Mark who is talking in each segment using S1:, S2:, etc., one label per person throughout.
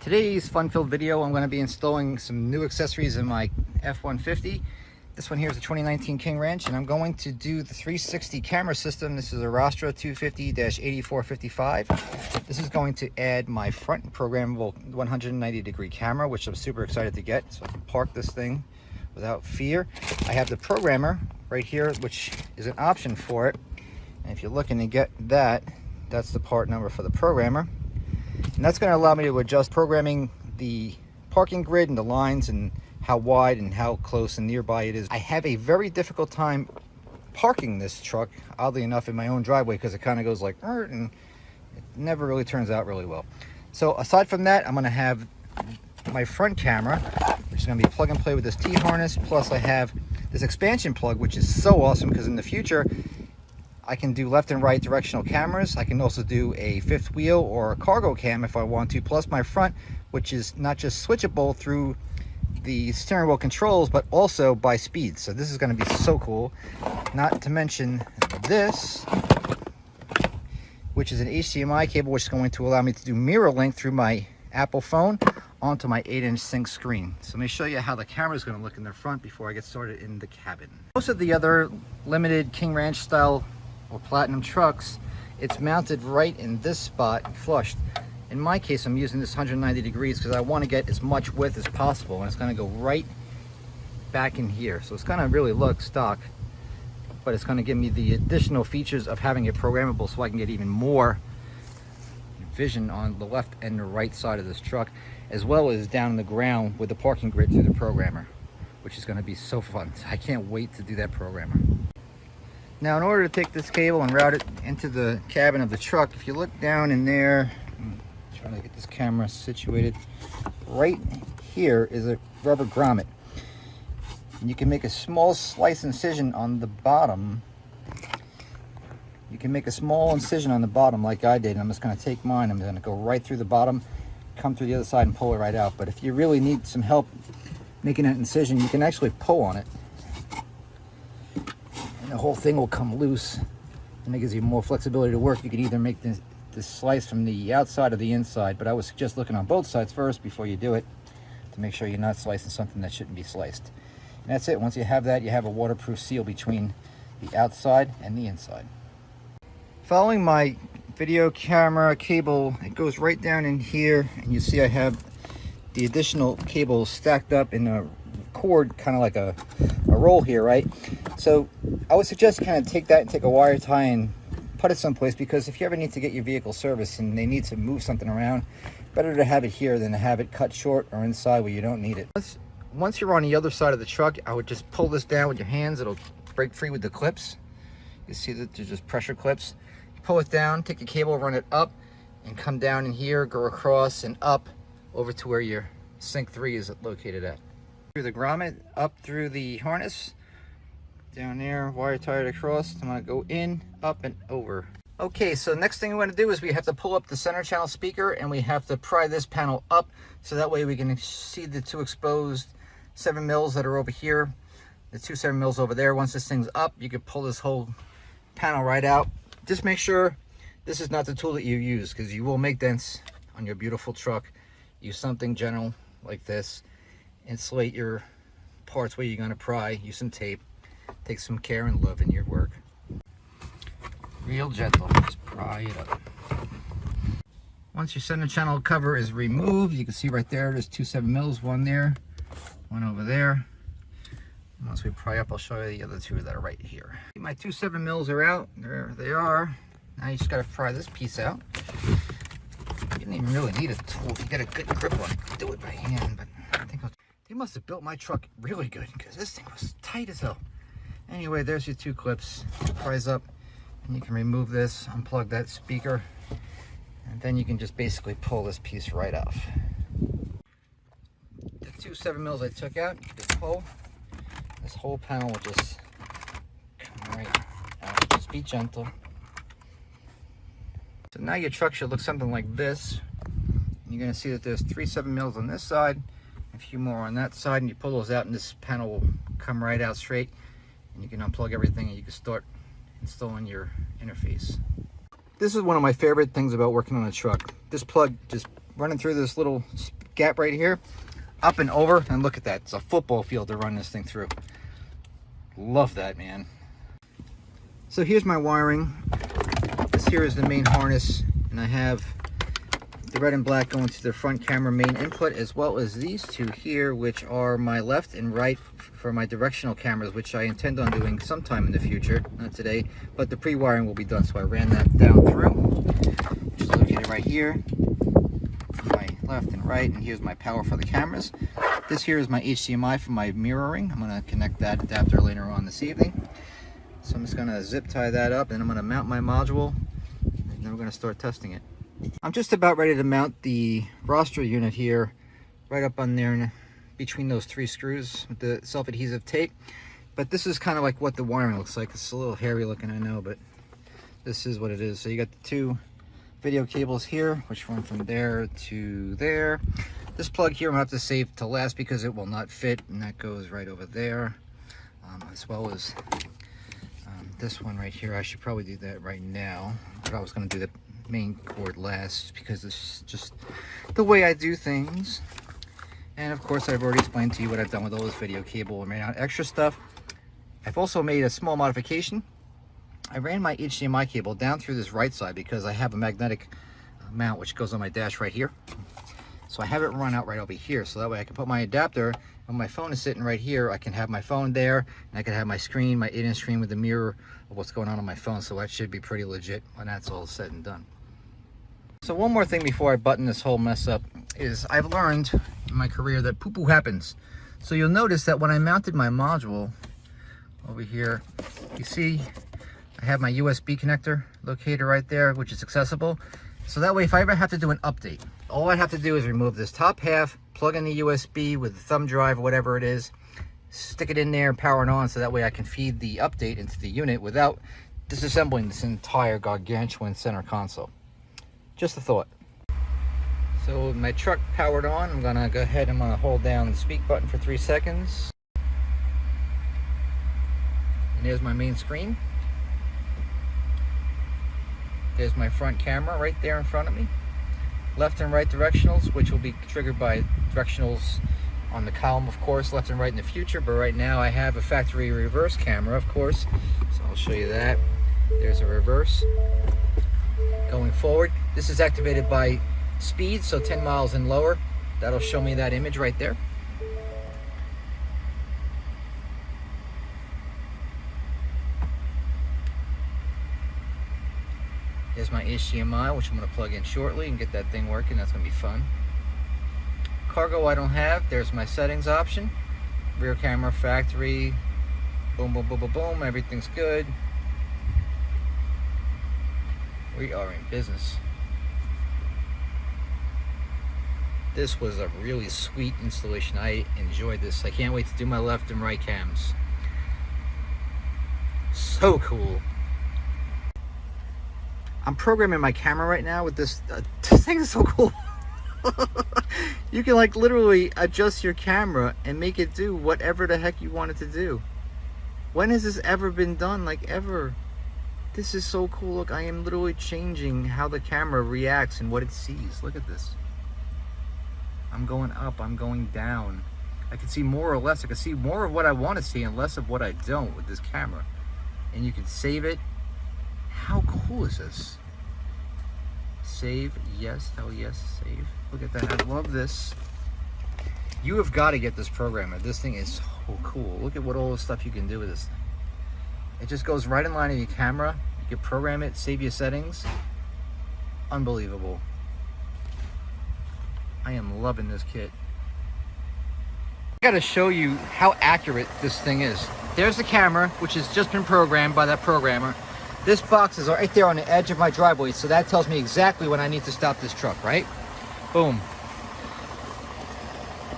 S1: Today's fun-filled video, I'm going to be installing some new accessories in my F-150. This one here is a 2019 King Ranch, and I'm going to do the 360 camera system. This is a Rostra 250-8455. This is going to add my front programmable 190-degree camera, which I'm super excited to get, so I can park this thing without fear. I have the programmer right here, which is an option for it. And if you're looking to get that, that's the part number for the programmer. And that's going to allow me to adjust programming the parking grid and the lines and how wide and how close and nearby it is. I have a very difficult time parking this truck, oddly enough, in my own driveway because it kind of goes like, and it never really turns out really well. So aside from that, I'm going to have my front camera, which is going to be plug and play with this T-harness. Plus I have this expansion plug, which is so awesome because in the future, I can do left and right directional cameras. I can also do a fifth wheel or a cargo cam if I want to, plus my front, which is not just switchable through the steering wheel controls, but also by speed. So this is going to be so cool. Not to mention this, which is an HDMI cable, which is going to allow me to do mirror link through my Apple phone onto my 8-inch Sync screen. So let me show you how the camera is going to look in the front before I get started in the cabin. Most of the other limited King Ranch style or platinum trucks, it's mounted right in this spot, flushed. In my case, I'm using this 190 degrees because I want to get as much width as possible, and it's going to go right back in here. So it's going to really look stock, but it's going to give me the additional features of having it programmable so I can get even more vision on the left and the right side of this truck, as well as down on the ground with the parking grid through the programmer, which is going to be so fun. I can't wait to do that programmer. Now, in order to take this cable and route it into the cabin of the truck, if you look down in there, I'm trying to get this camera situated, right here is a rubber grommet. And you can make a small slice incision on the bottom. You can make a small incision on the bottom like I did, and I'm just going to take mine. I'm going to go right through the bottom, come through the other side and pull it right out. But if you really need some help making that incision, you can actually pull on it. The whole thing will come loose, and it gives you more flexibility to work. You could either make this slice from the outside or the inside, but I would suggest looking on both sides first before you do it to make sure you're not slicing something that shouldn't be sliced. And that's it. Once you have that, you have a waterproof seal between the outside and the inside. Following my video camera cable, it goes right down in here, and you see I have the additional cable stacked up in a cord, kind of like a roll here, right? So I would suggest kind of take that and take a wire tie and put it someplace, because if you ever need to get your vehicle serviced and they need to move something around, better to have it here than to have it cut short or inside where you don't need it. Once you're on the other side of the truck, I would just pull this down with your hands. It'll break free with the clips. You see that there's just pressure clips. You pull it down, take the cable, run it up, and come down in here, go across and up over to where your Sync3 is located at. Through the grommet, up through the harness, down there, wire tied across. I'm going to go in, up, and over. Okay, so next thing we want to do is we have to pull up the center channel speaker, and we have to pry this panel up so that way we can see the two exposed 7 mils that are over here, the two 7 mils over there. Once this thing's up, you can pull this whole panel right out. Just make sure this is not the tool that you use, because you will make dents on your beautiful truck. Use something general like this. Insulate your parts where you're going to pry. Use some tape. Take some care and love in your work. Real gentle. Just pry it up. Once your center channel cover is removed, you can see right there, there's two 7 mils, one there, one over there. And once we pry up, I'll show you the other two that are right here. My two 7 mils are out. There they are. Now you just got to pry this piece out. You don't even really need a tool. If you get a good grip on it, do it by hand. But I think they must have built my truck really good, because this thing was tight as hell. Anyway, there's your two clips. Prise up, and you can remove this, unplug that speaker, and then you can just basically pull this piece right off. The two 7 mils I took out, you just pull. This whole panel will just come right out. Just be gentle. So now your truck should look something like this. You're going to see that there's 3 7 mils on this side, a few more on that side, and you pull those out and this panel will come right out straight, and you can unplug everything and you can start installing your interface. This is one of my favorite things about working on a truck. This plug just running through this little gap right here, up and over, and look at that. It's a football field to run this thing through. Love that, man. So here's my wiring. This here is the main harness, and I have the red and black going to the front camera main input, as well as these two here, which are my left and right for my directional cameras, which I intend on doing sometime in the future, not today, but the pre-wiring will be done. So I ran that down through, which is located right here, my left and right, and here's my power for the cameras. This here is my HDMI for my mirroring. I'm going to connect that adapter later on this evening. So I'm just going to zip tie that up, and I'm going to mount my module, and then we're going to start testing it. I'm just about ready to mount the Rostra unit here, right up on there between those 3 screws with the self-adhesive tape. But this is kind of like what the wiring looks like. It's a little hairy looking, I know, but this is what it is. So you got the 2 video cables here, which run from there to there. This plug here I'm going to have to save to last because it will not fit, and that goes right over there, as well as this one right here. I should probably do that right now, but I was going to do the main cord last because it's just the way I do things. And of course, I've already explained to you what I've done with all this video cable and ran out extra stuff. I've also made a small modification. I ran my HDMI cable down through this right side because I have a magnetic mount which goes on my dash right here. So I have it run out right over here, so that way I can put my adapter, when my phone is sitting right here, I can have my phone there, and I can have my screen, my 8-inch screen with the mirror of what's going on my phone. So that should be pretty legit when that's all said and done. So one more thing before I button this whole mess up is I've learned in my career that poo-poo happens. So you'll notice that when I mounted my module over here, you see I have my USB connector located right there, which is accessible. So that way, if I ever have to do an update, all I have to do is remove this top half, plug in the USB with the thumb drive or whatever it is, stick it in there and power it on, so that way I can feed the update into the unit without disassembling this entire gargantuan center console. Just a thought. So with my truck powered on, I'm gonna go ahead and I'm gonna hold down the speak button for 3 seconds. And there's my main screen. There's my front camera right there in front of me. Left and right directionals, which will be triggered by directionals on the column, of course, left and right in the future. But right now I have a factory reverse camera, of course. So I'll show you that. There's a reverse. Going forward, this is activated by speed, so 10 miles and lower. That'll show me that image right there. There's my HDMI, which I'm going to plug in shortly and get that thing working. That's going to be fun. Cargo I don't have. There's my settings option. Rear camera, factory. Boom, boom, boom, boom, boom. Everything's good. We are in business. This was a really sweet installation. I enjoyed this. I can't wait to do my left and right cams. So cool. I'm programming my camera right now with this. This thing is so cool. You can like literally adjust your camera and make it do whatever the heck you want it to do. When has this ever been done? Like ever? This is so cool. Look, I am literally changing how the camera reacts and what it sees. Look at this. I'm going up, I'm going down. I can see more or less. I can see more of what I want to see and less of what I don't with this camera. And you can save it. How cool is this? Save, yes, hell yes, save. Look at that, I love this. You have got to get this programmer. This thing is so cool. Look at what all the stuff you can do with this thing. It just goes right in line with your camera. You can program it, save your settings. Unbelievable. I am loving this kit. I gotta show you how accurate this thing is. There's the camera, which has just been programmed by that programmer. This box is right there on the edge of my driveway, so that tells me exactly when I need to stop this truck, right? Boom.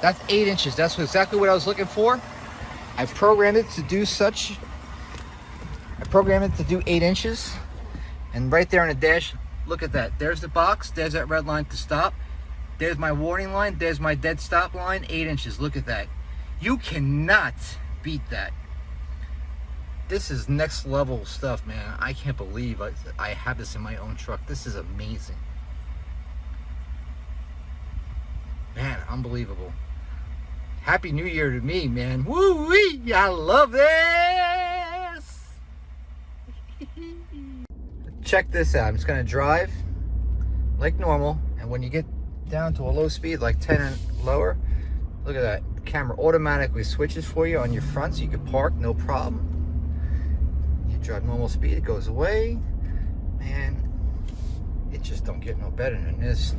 S1: That's 8 inches. That's exactly what I was looking for. I programmed it to do such. I programmed it to do 8 inches. And right there on the dash, look at that. There's the box. There's that red line to stop. There's my warning line. There's my dead stop line. 8 inches. Look at that. You cannot beat that. This is next level stuff, man. I can't believe I have this in my own truck. This is amazing. Unbelievable. Happy New Year to me, man. Woo-wee! I love this! Check this out. I'm just gonna drive like normal, and when you get down to a low speed, like 10 and lower, look at that. The camera automatically switches for you on your front, so you can park, no problem. You drive normal speed, it goes away. Man, it just don't get no better than this.